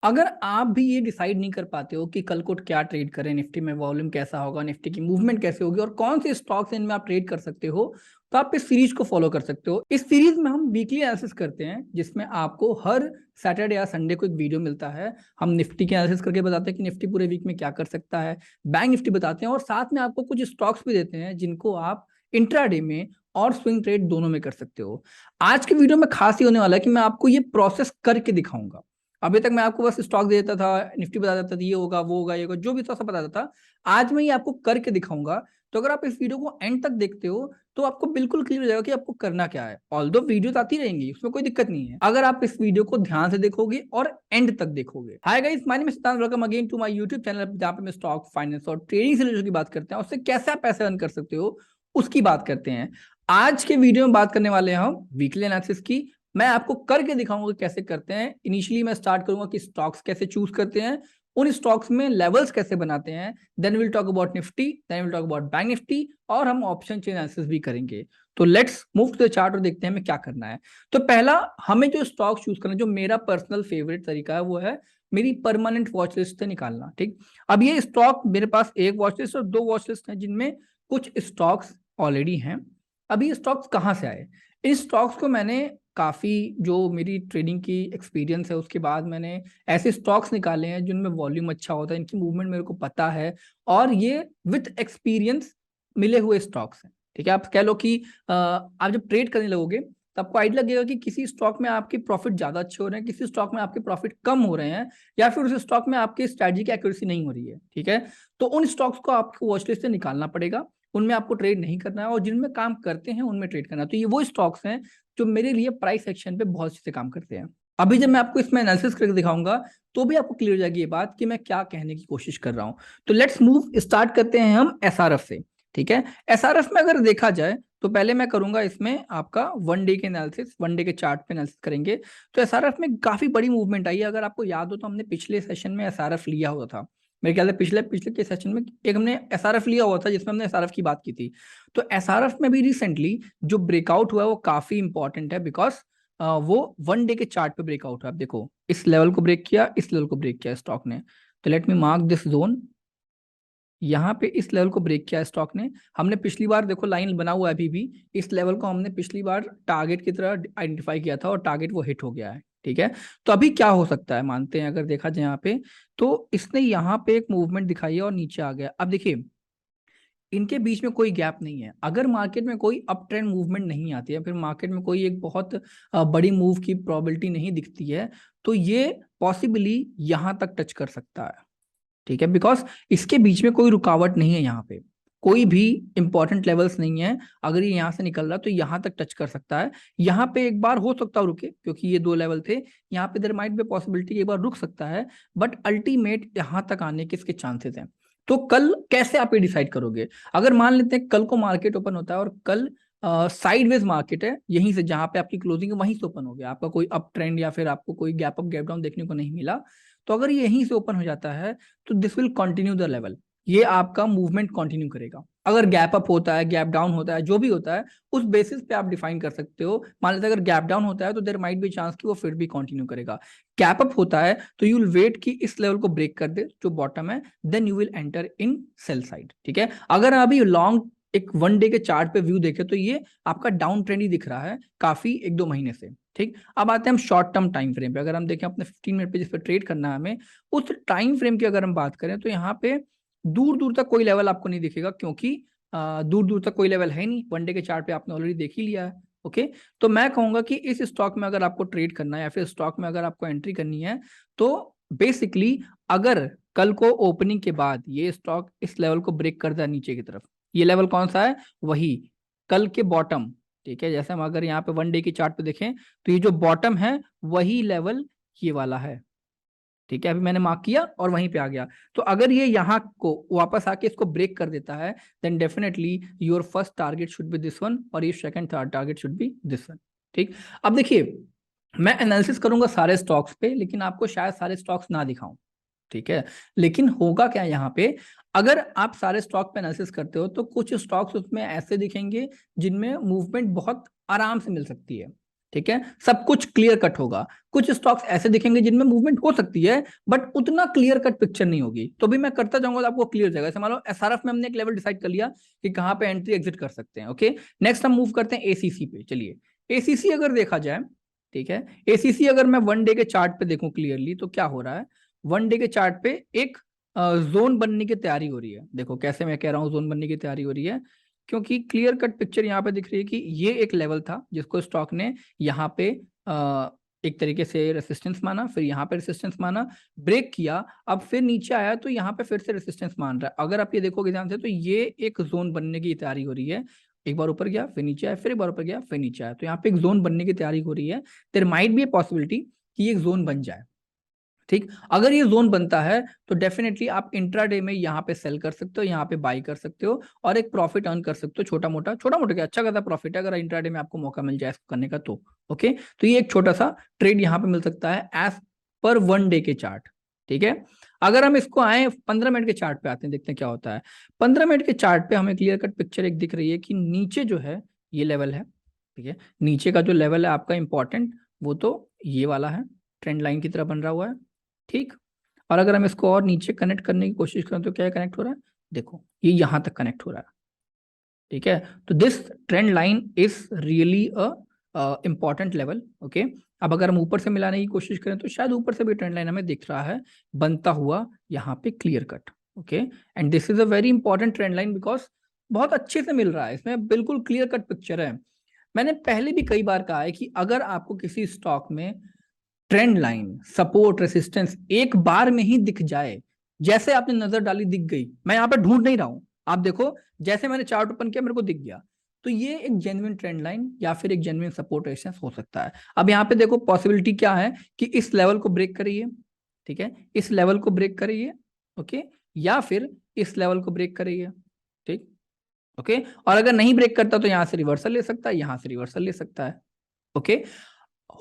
अगर आप भी ये डिसाइड नहीं कर पाते हो कि कल को क्या ट्रेड करें, निफ्टी में वॉल्यूम कैसा होगा, निफ्टी की मूवमेंट कैसे होगी और कौन से स्टॉक्स इनमें आप ट्रेड कर सकते हो, तो आप इस सीरीज को फॉलो कर सकते हो। इस सीरीज में हम वीकली एनालिसिस करते हैं, जिसमें आपको हर सैटरडे या संडे को एक वीडियो मिलता है। हम निफ्टी की एनालिसिस करके बताते हैं कि निफ्टी पूरे वीक में क्या कर सकता है, बैंक निफ्टी बताते हैं और साथ में आपको कुछ स्टॉक्स भी देते हैं जिनको आप इंट्राडे में और स्विंग ट्रेड दोनों में कर सकते हो। आज के वीडियो में खास ये होने वाला है कि मैं आपको ये प्रोसेस करके दिखाऊंगा। अभी तक मैं आपको बस स्टॉक दे देता था, निफ्टी बता देता था, ये होगा वो होगा ये होगा, जो भी था सब बता देता था। आज मैं ये आपको करके दिखाऊंगा। तो अगर आप इस वीडियो को एंड तक देखते हो तो आपको बिल्कुल क्लियर हो जाएगा कि आपको करना क्या है। ऑल्दो वीडियोस आती रहेंगी, उसमें कोई दिक्कत नहीं है, अगर आप इस वीडियो को ध्यान से देखोगे और एंड तक देखोगे। Hi guys, my name is Siddhant, welcome again to my YouTube channel, जहां पे मैं स्टॉक, फाइनेंस और ट्रेडिंग से रिलेटेड की बात करते हैं, उससे कैसे आप पैसे अर्न कर सकते हो उसकी बात करते हैं। आज के वीडियो में बात करने वाले हैं हम वीकली एनालिसिस की। मैं आपको करके दिखाऊंगा कैसे करते हैं। इनिशियली मैं स्टार्ट करूंगा कि स्टॉक्स कैसे चूज करते हैं, उन स्टॉक्स में लेवल्स कैसे बनाते हैं, then will talk about Nifty, then will talk about bank Nifty और हम ऑप्शन चेन एनालिसिस भी करेंगे। तो let's move to the chart और देखते हैं हमें क्या करना है। तो पहला, हमें जो स्टॉक चूज करना है, जो मेरा पर्सनल फेवरेट तरीका है, वो है मेरी परमानेंट वॉच लिस्ट से निकालना। ठीक, अब ये स्टॉक मेरे पास एक वॉच लिस्ट और दो वॉच लिस्ट है, जिनमें कुछ स्टॉक्स ऑलरेडी हैं। अभी स्टॉक्स कहाँ से आए? इन स्टॉक्स को मैंने काफ़ी, जो मेरी ट्रेडिंग की एक्सपीरियंस है उसके बाद मैंने ऐसे स्टॉक्स निकाले हैं जिनमें वॉल्यूम अच्छा होता है, इनकी मूवमेंट मेरे को पता है और ये विथ एक्सपीरियंस मिले हुए स्टॉक्स हैं। ठीक है, आप कह लो कि आप जब ट्रेड करने लगोगे तो आपको आइडिया लगेगा कि किसी स्टॉक में आपके प्रॉफिट ज़्यादा अच्छे हो रहे हैं, किसी स्टॉक में आपके प्रॉफिट कम हो रहे हैं, या फिर उस स्टॉक में आपकी स्ट्रैटेजी की एक्यूरेसी नहीं हो रही है। ठीक है, तो उन स्टॉक्स को आपको वॉच लिस्ट से निकालना पड़ेगा, उनमें आपको ट्रेड नहीं करना है और जिनमें काम करते हैं उनमें ट्रेड करना है। तो ये वो स्टॉक्स हैं जो मेरे लिए प्राइस एक्शन पे बहुत अच्छे से काम करते हैं। अभी जब मैं आपको इसमें एनालिसिस करके दिखाऊंगा तो भी आपको क्लियर हो जाएगी ये बात कि मैं क्या कहने की कोशिश कर रहा हूं। तो लेट्स मूव, स्टार्ट करते हैं हम एसआरएफ से। ठीक है, एसआरएफ में अगर देखा जाए तो पहले मैं करूंगा इसमें आपका वन डे के एनालिसिस, वन डे के चार्ट पे एनालिसिस करेंगे। तो एसआरएफ में काफी बड़ी मूवमेंट आई है। अगर आपको याद हो तो हमने पिछले सेशन में एसआरएफ लिया हुआ था, मेरे ख्याल से पिछले पिछले के सेशन में एक हमने एसआरएफ लिया हुआ था जिसमें हमने एसआरएफ की बात की थी। तो एसआरएफ में भी रिसेंटली जो ब्रेकआउट हुआ है वो काफी इंपॉर्टेंट है, बिकॉज वो वन डे के चार्ट पे ब्रेकआउट है। आप देखो, इस लेवल को ब्रेक किया, इस लेवल को ब्रेक किया स्टॉक ने। तो let me mark this zone, यहाँ पे इस लेवल को ब्रेक किया स्टॉक ने। हमने पिछली बार, देखो लाइन बना हुआ है अभी भी, इस लेवल को हमने पिछली बार टारगेट की तरह आइडेंटिफाई किया था और टारगेट वो हिट हो गया है। ठीक है, तो अभी क्या हो सकता है मानते हैं, अगर देखा जाए यहाँ पे, तो इसने यहाँ पे एक मूवमेंट दिखाई है और नीचे आ गया। अब देखिए, इनके बीच में कोई गैप नहीं है। अगर मार्केट में कोई अप ट्रेंड मूवमेंट नहीं आती है, फिर मार्केट में कोई एक बहुत बड़ी मूव की प्रोबेबिलिटी नहीं दिखती है, तो ये पॉसिबली यहाँ तक टच कर सकता है। ठीक है, बिकॉज इसके बीच में कोई रुकावट नहीं है, यहाँ पे कोई भी इंपॉर्टेंट लेवल्स नहीं है। अगर ये यहाँ से निकल रहा है तो यहाँ तक टच कर सकता है। यहाँ पे एक बार हो सकता है रुके, क्योंकि ये दो लेवल थे, यहाँ पे देयर माइट बी पॉसिबिलिटी एक बार रुक सकता है, बट अल्टीमेट यहाँ तक आने के इसके चांसेस हैं। तो कल कैसे आप ये डिसाइड करोगे? अगर मान लेते हैं कल को मार्केट ओपन होता है और कल साइडवेज मार्केट है, यहीं से जहां पे आपकी क्लोजिंग है वहीं से ओपन हो गया, आपका कोई अप ट्रेंड या फिर आपको कोई गैप अप गैप डाउन देखने को नहीं मिला, तो अगर ये यहीं से ओपन हो जाता है तो this will continue the level, ये आपका मूवमेंट कंटिन्यू करेगा। अगर गैप अप होता है, गैप डाउन होता है, जो भी होता है, उस बेसिस पे आप डिफाइन कर सकते हो। मान लेते हैं अगर गैप डाउन होता है तो देयर माइट बी चांस कि वो फिर भी कंटिन्यू करेगा। गैप अप होता है तो यू विल वेट कि इस लेवल को ब्रेक कर दे जो बॉटम है, then you will enter in sell side. ठीक है, अगर अभी लॉन्ग एक वन डे के चार्ट पे व्यू देखे तो ये आपका डाउन ट्रेंड ही दिख रहा है काफी, एक दो महीने से। ठीक, अब आते हैं हम शॉर्ट टर्म टाइम फ्रेम पे। अगर हम देखें अपने 15 मिनट पे जिस पे ट्रेड करना है हमें, उस टाइम फ्रेम की अगर हम बात करें तो यहाँ पे दूर दूर तक कोई लेवल आपको नहीं दिखेगा, क्योंकि दूर दूर तक कोई लेवल है नहीं। वनडे के चार्ट पे आपने ऑलरेडी देख ही लिया है। ओके, तो मैं कहूंगा कि इस स्टॉक में अगर आपको ट्रेड करना है या फिर स्टॉक में अगर आपको एंट्री करनी है, तो बेसिकली अगर कल को ओपनिंग के बाद ये स्टॉक इस लेवल को ब्रेक करता है नीचे की तरफ, ये लेवल कौन सा है? वही कल के बॉटम। ठीक है, जैसे हम अगर यहाँ पे वन डे की चार्ट पे देखें तो ये जो बॉटम है वही लेवल ये वाला है। ठीक है, अभी मैंने मार्क किया और वहीं पे आ गया। तो अगर ये यहाँ को वापस आके इसको ब्रेक कर देता है, then definitely your first target should be this one और ये second third target should be this one. ठीक, अब देखिए, मैं एनालिसिस करूंगा सारे स्टॉक्स पे, लेकिन आपको शायद सारे स्टॉक्स ना दिखाऊं। ठीक है, लेकिन होगा क्या यहाँ पे, अगर आप सारे स्टॉक पे एनालिसिस करते हो तो कुछ स्टॉक्स उसमें ऐसे दिखेंगे जिनमें मूवमेंट बहुत आराम से मिल सकती है। ठीक है, सब कुछ क्लियर कट होगा। कुछ स्टॉक्स ऐसे दिखेंगे जिनमें मूवमेंट हो सकती है बट उतना क्लियर कट पिक्चर नहीं होगी, तो भी मैं करता जाऊंगा तो आपको क्लियर हो जाएगा। जैसे मान लो एसआरएफ में हमने एक लेवल डिसाइड कर लिया कि कहाँ पे एंट्री एग्जिट कर सकते हैं। ओके, नेक्स्ट हम मूव करते हैं एसीसी पे। चलिए, एसीसी अगर देखा जाए, ठीक है, एसीसी अगर मैं वन डे के चार्ट पे देखूं क्लियरली तो क्या हो रहा है, वन डे के चार्ट पे एक जोन बनने की तैयारी हो रही है। देखो कैसे मैं कह रहा हूँ जोन बनने की तैयारी हो रही है, क्योंकि क्लियर कट पिक्चर यहाँ पे दिख रही है कि ये एक लेवल था जिसको स्टॉक ने यहाँ पे एक तरीके से रेसिस्टेंस माना, फिर यहाँ पे रेसिस्टेंस माना, ब्रेक किया, अब फिर नीचे आया तो यहाँ पे फिर से रेसिस्टेंस मान रहा है। अगर आप ये देखोगे ध्यान से तो ये एक जोन बनने की तैयारी हो रही है। एक बार ऊपर गया फिर नीचे आया, फिर एक बार ऊपर गया फिर नीचे आया, तो यहाँ पे एक जोन बनने की तैयारी हो रही है। There might be a possibility कि एक जोन बन जाए। ठीक, अगर ये जोन बनता है तो डेफिनेटली आप इंट्राडे में यहाँ पे सेल कर सकते हो, यहाँ पे बाई कर सकते हो और एक प्रॉफिट अर्न कर सकते हो, छोटा मोटा क्या अच्छा खासा प्रॉफिट है अगर इंट्राडे में आपको मौका मिल जाए इसको करने का तो। ओके, तो ये एक छोटा सा ट्रेड यहाँ पे मिल सकता है एज पर वन डे के चार्ट। ठीक है, अगर हम इसको आए 15 मिनट के चार्ट पे आते हैं, देखते हैं क्या होता है। 15 मिनट के चार्ट पे हमें क्लियर कट पिक्चर एक दिख रही है कि नीचे जो है ये लेवल है। ठीक है, नीचे का जो लेवल है आपका इंपॉर्टेंट वो तो ये वाला है, ट्रेंड लाइन की तरह बन रहा हुआ है। ठीक, और अगर हम इसको और नीचे कनेक्ट करने की कोशिश करें तो क्या कनेक्ट हो रहा है, देखो ये यहां तक कनेक्ट हो रहा है। ठीक है, तो this trend line is really a important level. Okay, अब अगर हम ऊपर से मिलाने की कोशिश करें तो शायद ऊपर से भी ट्रेंड लाइन हमें दिख रहा है बनता हुआ यहाँ पे clear cut. Okay, and this is a very important trend line because बहुत अच्छे से मिल रहा है, इसमें बिल्कुल क्लियर कट पिक्चर है। मैंने पहले भी कई बार कहा है कि अगर आपको किसी स्टॉक में ट्रेंड लाइन सपोर्ट रेसिस्टेंस एक बार में ही दिख जाए, जैसे आपने नजर डाली दिख गई, मैं यहाँ पे ढूंढ नहीं रहा हूं, आप देखो जैसे मैंने चार्ट ओपन किया मेरे को दिख गया, तो ये एक जेन्युइन ट्रेंड लाइन या फिर एक जेन्युइन सपोर्ट रेसिस्टेंस हो सकता है। अब यहाँ पे देखो पॉसिबिलिटी क्या है कि इस लेवल को ब्रेक करिए, ठीक है, इस लेवल को ब्रेक करिए, ओके, या फिर इस लेवल को ब्रेक करिए। ठीक, ओके, और अगर नहीं ब्रेक करता तो यहां से रिवर्सल ले सकता है, यहां से रिवर्सल ले सकता है। ओके,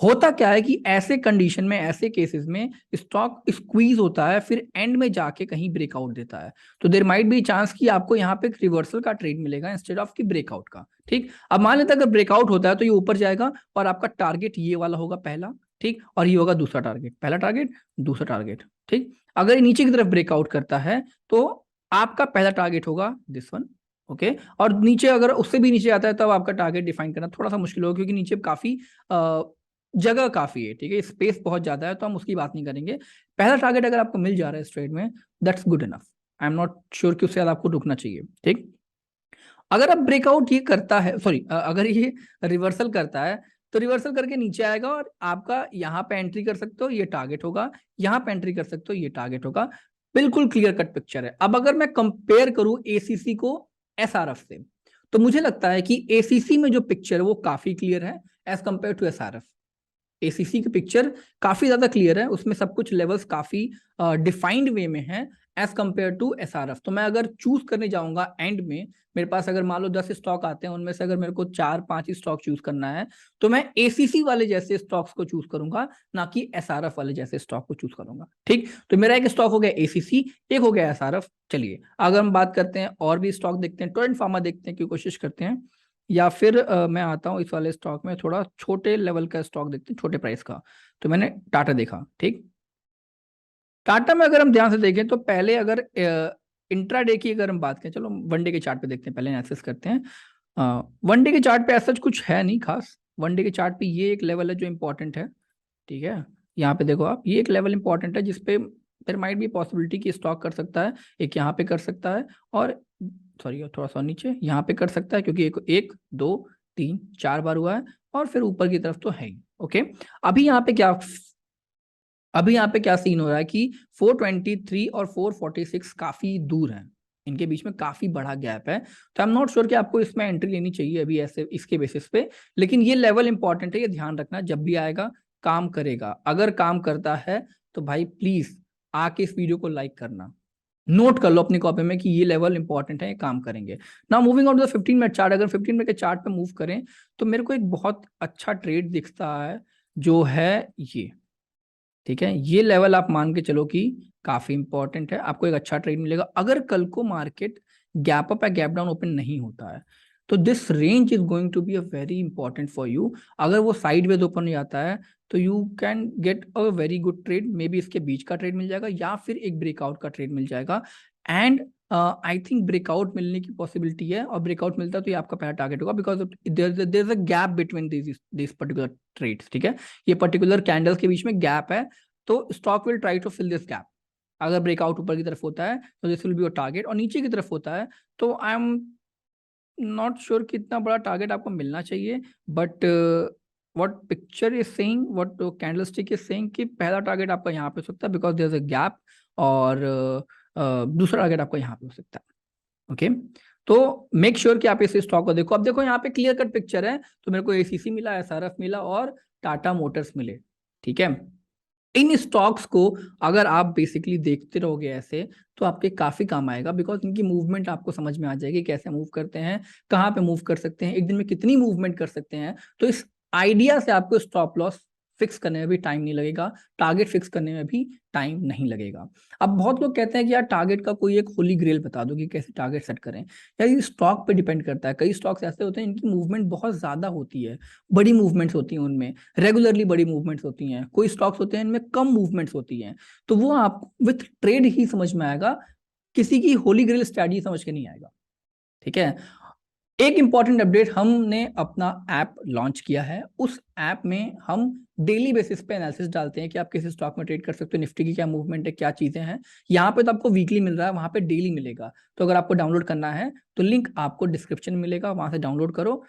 होता क्या है कि ऐसे कंडीशन में, ऐसे केसेस में स्टॉक स्क्वीज होता है, फिर एंड में जाके कहीं ब्रेकआउट देता है, तो देयर माइट बी चांस कि आपको यहाँ पे रिवर्सल का ट्रेड मिलेगा इंस्टेड ऑफ की ब्रेकआउट का। ठीक, अब मान लेते अगर ब्रेकआउट होता है तो ये ऊपर जाएगा और आपका टारगेट ये वाला होगा पहला, ठीक, और ये होगा दूसरा टारगेट, पहला टारगेट दूसरा टारगेट। ठीक, अगर ये नीचे की तरफ ब्रेकआउट करता है तो आपका पहला टारगेट होगा दिस वन। ओके, और नीचे अगर उससे भी नीचे आता है तब आपका टारगेट डिफाइन करना थोड़ा सा मुश्किल होगा, क्योंकि नीचे काफी जगह काफी है, ठीक है, स्पेस बहुत ज्यादा है, तो हम उसकी बात नहीं करेंगे। पहला टारगेट अगर आपको मिल जा रहा है इस ट्रेड में, that's good enough. I am not sure कि उससे ज्यादा आपको रुकना चाहिए। ठीक, अगर अब ब्रेकआउट ये करता है, सॉरी, अगर ये रिवर्सल करता है तो रिवर्सल करके नीचे आएगा और आपका यहाँ पे एंट्री कर सकते हो, ये टारगेट होगा, यहाँ पे एंट्री कर सकते हो, ये टारगेट होगा। बिल्कुल क्लियर कट पिक्चर है। अब अगर मैं कंपेयर करूं एसीसी को एसआरएफ से, तो मुझे लगता है कि एसीसी में जो पिक्चर है वो काफी क्लियर है as compared to SRF. ACC की पिक्चर काफी ज्यादा क्लियर है, उसमें सब कुछ लेवल्स काफी डिफाइंड वे में है एज कंपेयर टू एसआरएफ। तो मैं अगर चूज करने जाऊंगा एंड में, मेरे पास अगर मान लो 10 स्टॉक आते हैं, उनमें से अगर मेरे को 4-5 स्टॉक चूज करना है तो मैं एसीसी वाले जैसे स्टॉक्स को चूज करूंगा, ना कि एसआरएफ वाले जैसे स्टॉक को चूज करूंगा। ठीक, तो मेरा एक स्टॉक हो गया एसीसी, एक हो गया एसआरएफ। चलिए अगर हम बात करते हैं और भी स्टॉक देखते हैं, टोरेंट फार्मा देखते हैं की कोशिश करते हैं, या फिर मैं आता हूँ इस वाले स्टॉक में, थोड़ा छोटे लेवल का स्टॉक देखते हैं, छोटे प्राइस का। तो मैंने टाटा देखा। ठीक, टाटा में अगर हम ध्यान से देखें तो पहले अगर इंट्राडे की अगर हम बात करें, चलो वन डे के चार्ट पे देखते हैं, पहले एनालिसिस करते हैं। वन डे के चार्ट पे ऐसा कुछ है नहीं खास। वन डे के चार्ट पे ये एक लेवल है जो इंपॉर्टेंट है। ठीक है, यहाँ पे देखो आप, ये एक लेवल इंपॉर्टेंट है जिसपे देयर माइट बी पॉसिबिलिटी कि स्टॉक कर सकता है, एक यहाँ पे कर सकता है, और सॉरी थोड़ा सा नीचे यहाँ पे कर सकता है, क्योंकि एक दो तीन चार बार हुआ है, और फिर ऊपर की तरफ तो है ही। ओके, अभी यहाँ पे क्या, अभी यहाँ पे क्या सीन हो रहा है कि 423 और 446 काफी दूर हैं, इनके बीच में काफी बड़ा गैप है। तो आई एम नॉट श्योर कि आपको इसमें एंट्री लेनी चाहिए अभी ऐसे इसके बेसिस पे, लेकिन ये लेवल इंपॉर्टेंट है, ये ध्यान रखना, जब भी आएगा काम करेगा। अगर काम करता है तो भाई प्लीज आके इस वीडियो को लाइक करना, नोट कर लो अपनी कॉपी में कि ये लेवल इंपॉर्टेंट है, ये काम करेंगे ना। Moving on to the 15 minute chart, अगर 15 मिनट के चार्ट पे मूव करें तो मेरे को एक बहुत अच्छा ट्रेड दिखता है जो है ये। ठीक है, ये लेवल आप मान के चलो कि काफी इंपॉर्टेंट है, आपको एक अच्छा ट्रेड मिलेगा अगर कल को मार्केट गैप अप या गैप डाउन ओपन नहीं होता है। तो this range is going to be a very important for you. अगर वो साइडवेज ओपन हो जाता है तो you can get a very good trade, maybe इसके बीच का ट्रेड मिल जाएगा या फिर एक ब्रेकआउट का ट्रेड मिल जाएगा। एंड आई थिंक ब्रेकआउट मिलने की पॉसिबिलिटी है, और ब्रेकआउट मिलता है तो ये आपका पहला टारगेट होगा, because there is a gap between this particular trades. ठीक है, ये पर्टिकुलर कैंडल्स के बीच में गैप है, तो stock will try to fill this gap. अगर ब्रेकआउट ऊपर की तरफ होता है तो this will be your target, और नीचे की तरफ होता है तो आई एम नॉट श्योर कितना बड़ा टारगेट आपको मिलना चाहिए, but what picture is saying, what candlestick is saying कि पहला टारगेट आपका यहाँ पे हो सकता है because there is a gap, और दूसरा टारगेट आपका यहाँ पे हो सकता है। ओके, तो मेक श्योर कि आप इस स्टॉक को देखो। अब देखो यहाँ पे क्लियर कट पिक्चर है, तो मेरे को एसीसी मिला, एसआरएफ मिला और टाटा मोटर्स मिले। ठीक है, इन स्टॉक्स को अगर आप बेसिकली देखते रहोगे ऐसे तो आपके काफी काम आएगा, बिकॉज इनकी मूवमेंट आपको समझ में आ जाएगी, कैसे मूव करते हैं, कहाँ पे मूव कर सकते हैं, एक दिन में कितनी मूवमेंट कर सकते हैं। तो इस आइडिया से आपको स्टॉप लॉस फिक्स करने में भी टाइम नहीं लगेगा, टारगेट फिक्स करने में भी टाइम नहीं लगेगा। अब बहुत लोग कहते हैं कि यार टारगेट का कोई एक होली ग्रेल बता दो कि कैसे टारगेट सेट करें। यार ये स्टॉक पे डिपेंड करता है, कई स्टॉक्स ऐसे होते हैं इनकी मूवमेंट बहुत ज्यादा होती है, बड़ी मूवमेंट्स होती हैं उनमें, रेगुलरली बड़ी मूवमेंट्स होती हैं। कोई स्टॉक्स होते हैं इनमें कम मूवमेंट्स होती हैं, तो वो आपको विथ ट्रेड ही समझ में आएगा, किसी की होली ग्रेल स्ट्रैटेजी समझ के नहीं आएगा। ठीक है, एक इंपॉर्टेंट अपडेट, हमने अपना ऐप लॉन्च किया है। उस ऐप में हम डेली बेसिस पे एनालिसिस डालते हैं कि आप किस स्टॉक में ट्रेड कर सकते हो, निफ्टी की क्या मूवमेंट है, क्या चीजें हैं। यहाँ पे तो आपको वीकली मिल रहा है, वहां पे डेली मिलेगा। तो अगर आपको डाउनलोड करना है तो लिंक आपको डिस्क्रिप्शन में मिलेगा, वहां से डाउनलोड करो,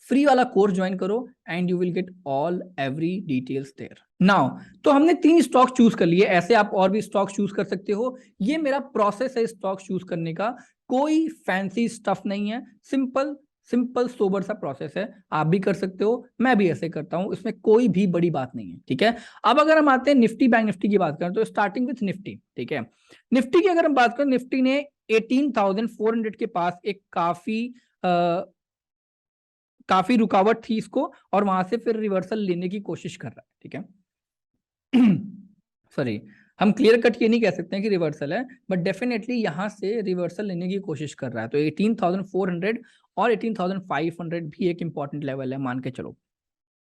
फ्री वाला कोर्स ज्वाइन करो, and you will get all every details there. Now तो हमने 3 स्टॉक चूज कर लिए, ऐसे आप और भी स्टॉक चूज कर सकते हो। ये मेरा प्रोसेस है स्टॉक चूज करने का, कोई फैंसी स्टफ नहीं है, सिंपल सिंपल सोबर सा प्रोसेस है। आप भी कर सकते हो, मैं भी ऐसे करता हूं, इसमें कोई भी बड़ी बात नहीं है। ठीक है, अब अगर हम आते हैं निफ्टी बैंक निफ्टी की बात करें तो स्टार्टिंग विथ निफ्टी। ठीक है, निफ्टी की अगर हम बात करें, निफ्टी ने 18,400 के पास एक काफी रुकावट थी इसको, और वहां से फिर रिवर्सल लेने की कोशिश कर रहा है। ठीक है सॉरी, हम क्लियर कट ये नहीं कह सकते हैं कि रिवर्सल है, बट डेफिनेटली यहां से रिवर्सल लेने की कोशिश कर रहा है। तो 18,400 और 18,500 भी एक इंपॉर्टेंट लेवल है, मान के चलो।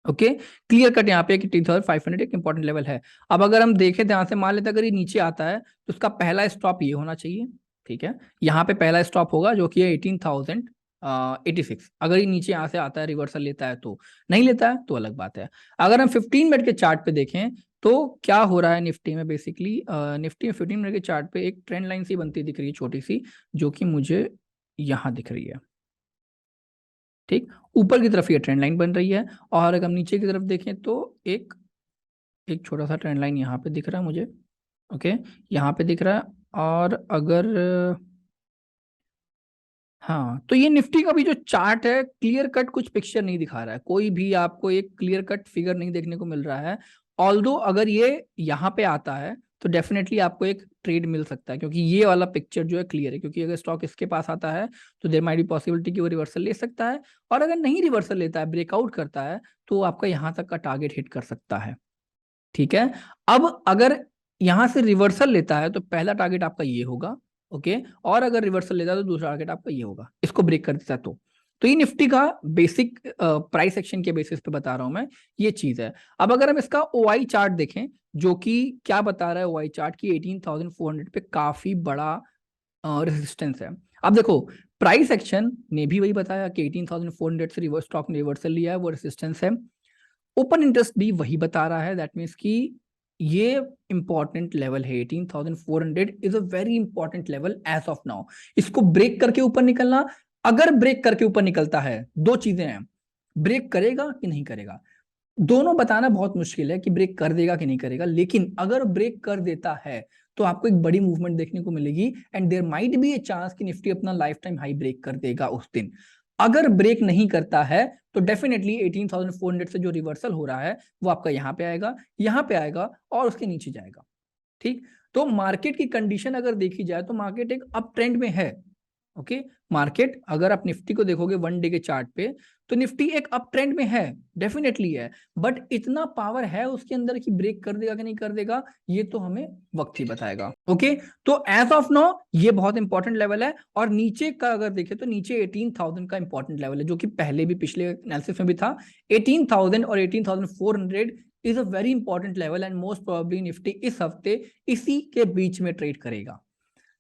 ओके, क्लियर कट यहाँ पे 18,500 एक इंपॉर्टेंट लेवल है। अब अगर हम देखें ध्यान से, मान लेते अगर ये नीचे आता है तो उसका पहला स्टॉप ये होना चाहिए। ठीक है, यहाँ पे पहला स्टॉप होगा जो कि है 18,086। अगर ये नीचे यहाँ से आता है, रिवर्सल लेता है तो, नहीं लेता है तो अलग बात है। अगर हम 15 मिनट के चार्ट पे देखें तो क्या हो रहा है निफ्टी में, बेसिकली निफ्टी में 15 मिनट के चार्ट पे एक ट्रेंड लाइन सी बनती दिख रही है, छोटी सी, जो कि मुझे यहाँ दिख रही है। ठीक, ऊपर की तरफ ये ट्रेंड लाइन बन रही है, और अगर हम नीचे की तरफ देखें तो एक एक छोटा सा ट्रेंड लाइन यहाँ पे दिख रहा है मुझे। ओके, यहाँ पे दिख रहा है। और अगर हाँ, तो ये निफ्टी का भी जो चार्ट है, क्लियर कट कुछ पिक्चर नहीं दिखा रहा है, कोई भी आपको एक क्लियर कट फिगर नहीं देखने को मिल रहा है। ऑल्दो अगर ये यहाँ पे आता है तो डेफिनेटली आपको एक ट्रेड मिल सकता है, क्योंकि ये वाला पिक्चर जो है क्लियर है, क्योंकि अगर स्टॉक इसके पास आता है तो देयर माइट बी पॉसिबिलिटी कि वो रिवर्सल ले सकता है, और अगर नहीं रिवर्सल लेता है, ब्रेकआउट करता है, तो आपका यहाँ तक का टारगेट हिट कर सकता है। ठीक है, अब अगर यहां से रिवर्सल लेता है तो पहला टारगेट आपका ये होगा। ओके, और अगर रिवर्सल लेता है तो दूसरा टारगेट आपका ये होगा, इसको ब्रेक कर देता है तो ये निफ्टी का बेसिक प्राइस एक्शन के बेसिस पे बता रहा हूं मैं, ये चीज है। अब अगर हम इसका ओआई चार्ट देखें, जो कि क्या बता रहा है ओआई चार्ट की, 18,400 पे काफी बड़ा रेजिस्टेंस है। अब देखो, प्राइस एक्शन ने भी वही बताया कि 18,400 से रिवर्स स्टॉक ने रिवर्सल लिया है, वो रेजिस्टेंस है। ओपन इंटरेस्ट भी वही बता रहा है, दैट मीन्स कि ये इंपॉर्टेंट लेवल है, 18,400 is a very important level as of now. इसको ब्रेक करके ऊपर निकलना, अगर ब्रेक करके ऊपर निकलता है, दो चीजें हैं, ब्रेक करेगा कि नहीं करेगा, दोनों बताना बहुत मुश्किल है कि ब्रेक कर देगा कि नहीं करेगा, लेकिन अगर ब्रेक कर देता है तो आपको एक बड़ी मूवमेंट देखने को मिलेगी, and there might be a chance कि निफ्टी अपना लाइफ टाइम हाई ब्रेक कर देगा उस दिन। अगर ब्रेक नहीं करता है तो डेफिनेटली 18,400 से जो रिवर्सल हो रहा है वो आपका यहाँ पे आएगा और उसके नीचे जाएगा। ठीक, तो मार्केट की कंडीशन अगर देखी जाए तो मार्केट एक अप ट्रेंड में है, ओके मार्केट अगर आप निफ्टी को देखोगे वन डे के चार्ट पे तो निफ्टी एक अप ट्रेंड में है, डेफिनेटली है, बट इतना पावर है उसके अंदर कि ब्रेक कर देगा कि नहीं कर देगा ये तो हमें वक्त ही बताएगा। ओके तो एज ऑफ नाउ ये बहुत इंपॉर्टेंट लेवल है। और नीचे का अगर देखें तो नीचे 18,000 का इंपॉर्टेंट लेवल है, जो कि पहले भी पिछले एनालिसिस में भी था। 18,000 और 18,400 is a very important level and most probably Nifty इस हफ्ते इसी के बीच में ट्रेड करेगा।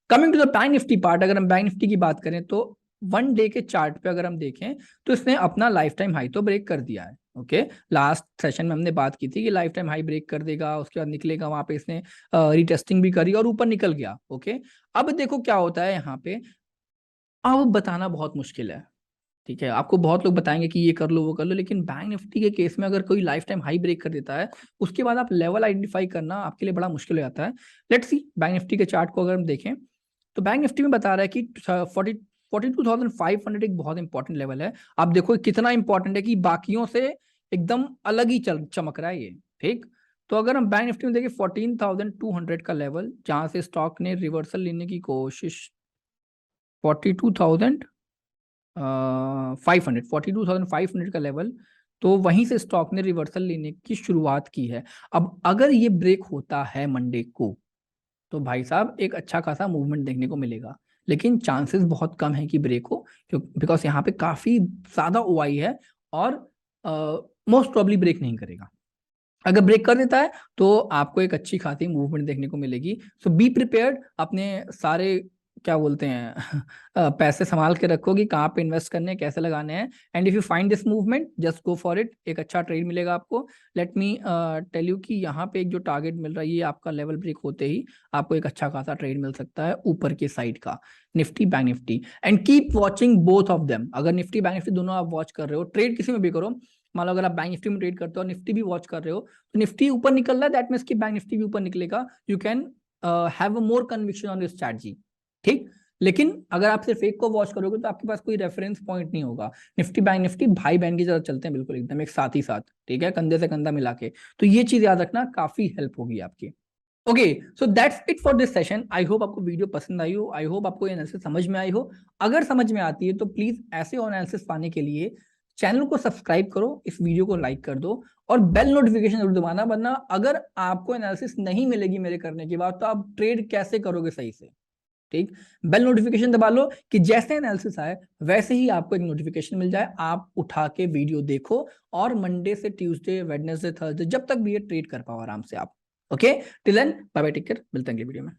Coming to the bank Nifty part, अगर हम बैंक निफ्टी की बात करें तो वन डे के चार्ट पे अगर हम देखें तो इसने अपना लाइफ टाइम हाई तो ब्रेक कर दिया है। ओके लास्ट सेशन में हमने बात की थी कि लाइफ टाइम हाई ब्रेक कर देगा, उसके बाद निकलेगा, वहां पे इसने रीटेस्टिंग भी करी और ऊपर निकल गया। ओके अब देखो क्या होता है यहाँ पे, अब बताना बहुत मुश्किल है, ठीक है, आपको बहुत लोग बताएंगे कि ये कर लो वो कर लो, लेकिन बैंक निफ्टी के केस में अगर कोई लाइफ टाइम हाई ब्रेक कर देता है उसके बाद आप लेवल आइडेंटिफाई करना आपके लिए बड़ा मुश्किल हो जाता है। लेट्स सी बैंक निफ्टी के चार्ट को अगर हम देखें तो बैंक निफ्टी में बता रहा है कि 42,500 एक बहुत इंपॉर्टेंट लेवल है। आप देखो कितना इंपॉर्टेंट है कि बाकियों से एकदम अलग ही चमक रहा है ये, ठीक। तो अगर हम बैंक निफ्टी में देखें 14,200 का लेवल, जहां से स्टॉक ने रिवर्सल लेने की कोशिश 42,500 का लेवल, तो वहीं से स्टॉक ने रिवर्सल लेने की शुरुआत की है। अब अगर ये ब्रेक होता है मंडे को तो भाई साहब एक अच्छा खासा मूवमेंट देखने को मिलेगा, लेकिन चांसेस बहुत कम है कि ब्रेक हो, क्योंकि बिकॉज यहाँ पे काफी ज्यादा ओआई है और मोस्ट प्रोबेबली ब्रेक नहीं करेगा। अगर ब्रेक कर देता है तो आपको एक अच्छी खासी मूवमेंट देखने को मिलेगी। सो बी प्रिपेयर्ड, अपने सारे क्या बोलते हैं पैसे संभाल के रखो कि कहाँ पे इन्वेस्ट करने हैं, कैसे लगाने हैं। And if you find this movement just go for it, एक अच्छा ट्रेड मिलेगा आपको। लेट मी टेल यू कि यहाँ पे एक जो टारगेट मिल रहा है ये आपका लेवल ब्रेक होते ही आपको एक अच्छा खासा ट्रेड मिल सकता है ऊपर की साइड का, Nifty bank Nifty. And keep watching both of them, अगर निफ्टी बैंक निफ्टी दोनों आप वॉच कर रहे हो, ट्रेड किसी में भी करो, मान लो अगर आप बैंक निफ्टी में ट्रेड करते हो और निफ्टी भी वॉच कर रहे हो तो निफ्टी ऊपर निकल रहा है दैट मींस कि बैंक निफ्टी भी ऊपर निकलेगा। You can have a more conviction on this strategy, ठीक। लेकिन अगर आप सिर्फ एक को वॉच करोगे तो आपके पास कोई रेफरेंस पॉइंट नहीं होगा। निफ्टी बैंक निफ्टी भाई बहन की तरह चलते हैं, बिल्कुल एकदम एक साथ ही साथ, ठीक है, कंधे से कंधा मिला के। तो ये चीज याद रखना, काफी हेल्प होगी आपकी। Okay so that's it for this session. I hope आपको वीडियो पसंद आई हो, आई होप आपको एनालिसिस समझ में आई हो। अगर समझ में आती है तो प्लीज ऐसे और एनालिसिस पाने के लिए चैनल को सब्सक्राइब करो, इस वीडियो को लाइक कर दो और बेल नोटिफिकेशन जरूर दबाना, वरना अगर आपको एनालिसिस नहीं मिलेगी मेरे करने के बाद तो आप ट्रेड कैसे करोगे सही से, ठीक। बेल नोटिफिकेशन दबा लो कि जैसे एनालिसिस आए वैसे ही आपको एक नोटिफिकेशन मिल जाए, आप उठा के वीडियो देखो और मंडे से ट्यूसडे वेडनेसडे थर्सडे जब तक भी ये ट्रेड कर पाओ आराम से आप। Okay till then bye bye, take care, मिलते हैं अगले वीडियो में।